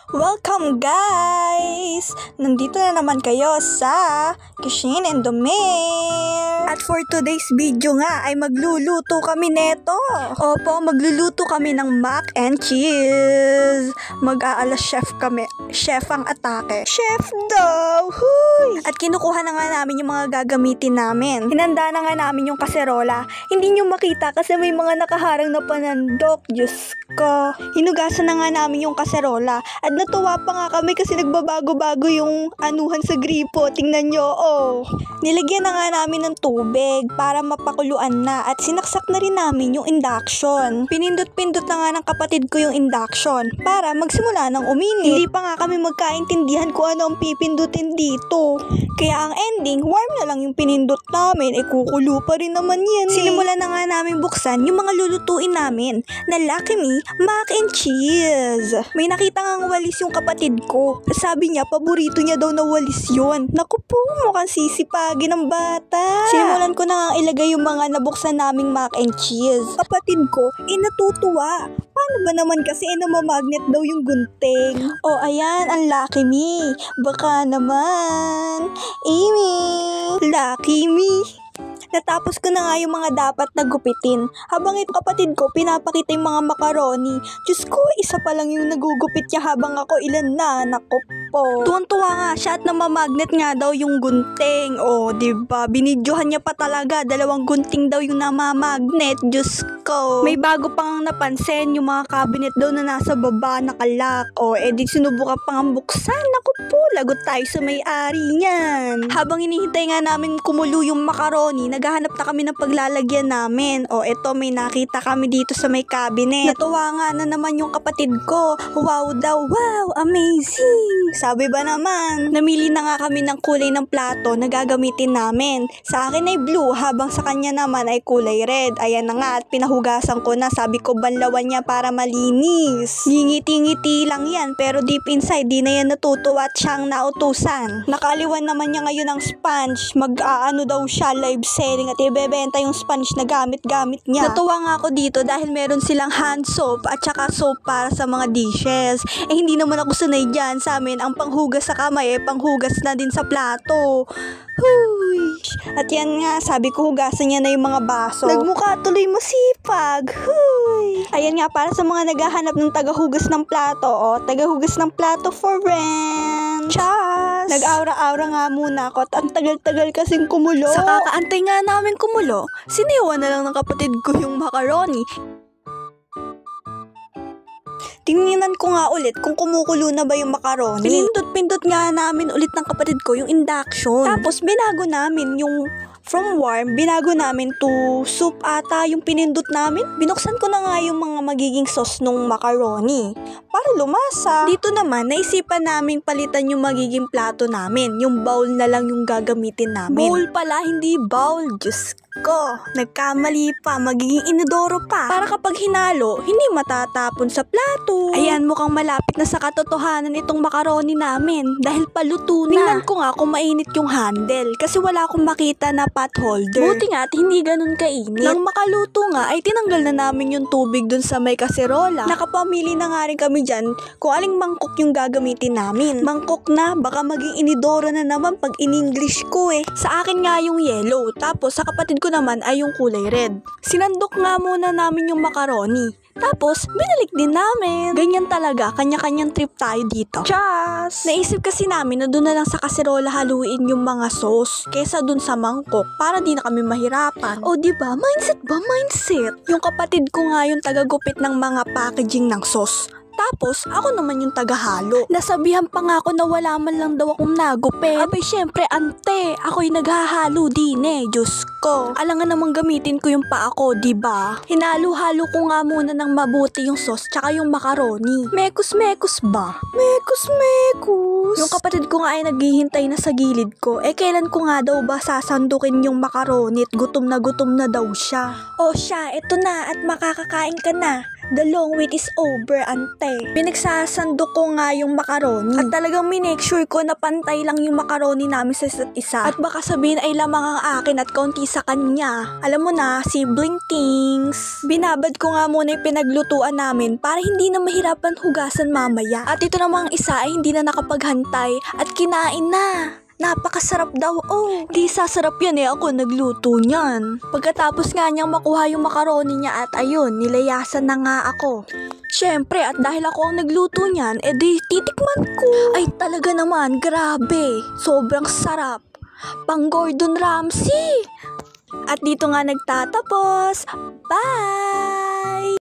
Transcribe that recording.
Welcome guys! Nandito na naman kayo sa Kishin and Domir. At for today's video nga ay magluluto kami neto. Opo, magluluto kami ng mac and cheese. Mag-aala chef kami. Chef ang atake. Chef daw! Huy! At kinukuha na nga namin yung mga gagamitin namin. Hinanda na nga namin yung kaserola. Hindi nyo makita kasi may mga nakaharang na panandok. Diyos ko. Hinugasan na nga namin yung kaserola. At natuwa pa nga kami kasi nagbabago-bago yung anuhan sa gripo. Tingnan nyo, oh. Nilagyan na nga namin ng tubig para mapakuluan na at sinaksak na rin namin yung induction. Pinindot-pindot na nga ng kapatid ko yung induction para magsimula ng uminit. Hindi pa nga kami magkaintindihan kung ano ang pipindutin dito. Kaya ang ending, warm na lang yung pinindot namin. Kukulo pa rin naman yan. Sinimulan na nga namin buksan yung mga lulutuin namin na Lucky Me mac and cheese. May nakita nga walis yung kapatid ko. Sabi niya, paborito niya daw na walis yun. Naku po, mukhang sisipagin ng bata. Sinimulan ko na nga ilagay yung mga nabuksan naming mac and cheese. Kapatid ko, natutuwa. Paano ba naman kasi namamagnet daw yung gunting? Oh, ayan, ang Lucky Me. Baka naman. Amy. Lucky Me. Natapos ko na nga yung mga dapat na gupitin. Habang ito kapatid ko, pinapakita yung mga macaroni. Diyos ko, isa pa lang yung nagugupit niya habang ako ilan na. Naku po. Tuwan-tuwa nga siya at namamagnet nga daw yung gunting. O, diba? Binidyohan niya pa talaga. 2 gunting daw yung namamagnet. Diyos ko. May bago pang napansin yung mga cabinet daw na nasa baba nakalak. O, di sinubukan pang buksan. Naku po, lagot tayo sa may-ari niyan. Habang hinihintay nga namin kumulo yung macaroni, naghahanap na kami ng paglalagyan namin. O, eto may nakita kami dito sa may cabinet. Natuwa nga na naman yung kapatid ko. Wow daw, wow, amazing. Sabi ba naman? Namili na nga kami ng kulay ng plato na gagamitin namin. Sa akin ay blue, habang sa kanya naman ay kulay red. Ayan na nga at pinahugasan ko na. Sabi ko banlawan niya para malinis. Ngingiti-ngiti lang yan, pero deep inside di na yan natutuwa at siyang nautusan. Nakaliwan naman niya ngayon ng sponge. Mag-aano daw siya, live selling at ibebenta yung sponge na gamit-gamit niya. Natuwa nga ako dito dahil meron silang hand soap at saka soap para sa mga dishes. Hindi naman ako sanay dyan. Sa amin, ang panghugas sa kamay panghugas na din sa plato. Huy! At yan nga, sabi ko hugasan niya na yung mga baso. Nagmukha tuloy masipag. Huy! Ayan nga, para sa mga naghahanap ng tagahugas ng plato, tagahugas ng plato for rent. Chas! Nag-aura-aura nga muna ako at ang tagal-tagal kasing kumulo. Sa kakaantay nga namin kumulo, siniwan na lang ng kapatid ko yung macaroni. Tingnan ko nga ulit kung kumukulo na ba yung macaroni. Pinindot-pindot nga namin ulit ng kapatid ko yung induction. Tapos binago namin yung from warm, binago namin to soup ata yung pinindot namin. Binuksan ko na nga yung mga magiging sauce nung macaroni para lumasa. Dito naman, naisipan namin palitan yung magiging plato namin. Yung bowl na lang yung gagamitin namin. Bowl pala, hindi bowl. Diyos ko, nagkamali pa, magiging inodoro pa. Para kapag hinalo, hindi matatapon sa plato. Ayan, mukhang malapit na sa katotohanan itong macaroni namin dahil paluto na. Tingnan ko nga kung mainit yung handle kasi wala akong makita na pot holder. Buti nga at hindi ganun kainit. Nang makaluto nga ay tinanggal na namin yung tubig dun sa may kaserola. Nakapamili na nga rin kami dyan kung aling mangkok yung gagamitin namin. Mangkok na, baka maging inidoro na naman pag in-English ko eh. Sa akin nga yung yellow, tapos sa kapatid ko naman ay yung kulay red. Sinandok nga muna namin yung macaroni. Tapos, binalik din namin. Ganyan talaga, kanya-kanyang trip tayo dito. Chas! Naisip kasi namin na doon na lang sa kaserola haluin yung mga sauce kesa doon sa mangkok para di na kami mahirapan. O diba, mindset ba? Mindset! Yung kapatid ko nga yung tagagupit ng mga packaging ng sauce. Tapos, ako naman yung tagahalo. Nasabihan pa nga ako na wala man lang daw akong nagupit. Abay, syempre, ante, ako yung naghahalo din eh. Diyos ko. Alangan namang gamitin ko yung paa ko, diba? Hinalo-halo ko nga muna ng mabuti yung sauce tsaka yung macaroni. Mekos-mekos ba? Mekos-mekos. Yung kapatid ko nga ay naghihintay na sa gilid ko. Kailan ko nga daw ba sasandukin yung macaroni at gutom na daw siya. O siya, eto na at makakakain ka na. The long wait is over, ante. Pinagsasando ko nga yung macaroni. At talagang minake sure ko na pantay lang yung macaroni namin sa isa't isa. At baka sabihin ay lamang ang akin at kaunti sa kanya. Alam mo na, sibling things. Binabad ko nga muna yung pinaglutuan namin para hindi na mahirapan hugasan mamaya. At ito namang isa ay hindi na nakapaghantay at kinain na. Napakasarap daw, oh. Di sasarap yan ako nagluto niyan. Pagkatapos nga niyang makuha yung macaroni niya at ayun, nilayasan na nga ako. Syempre, at dahil ako ang nagluto niyan, di titikman ko. Ay talaga naman, grabe. Sobrang sarap. Pang Gordon Ramsay. At dito nga nagtatapos. Bye!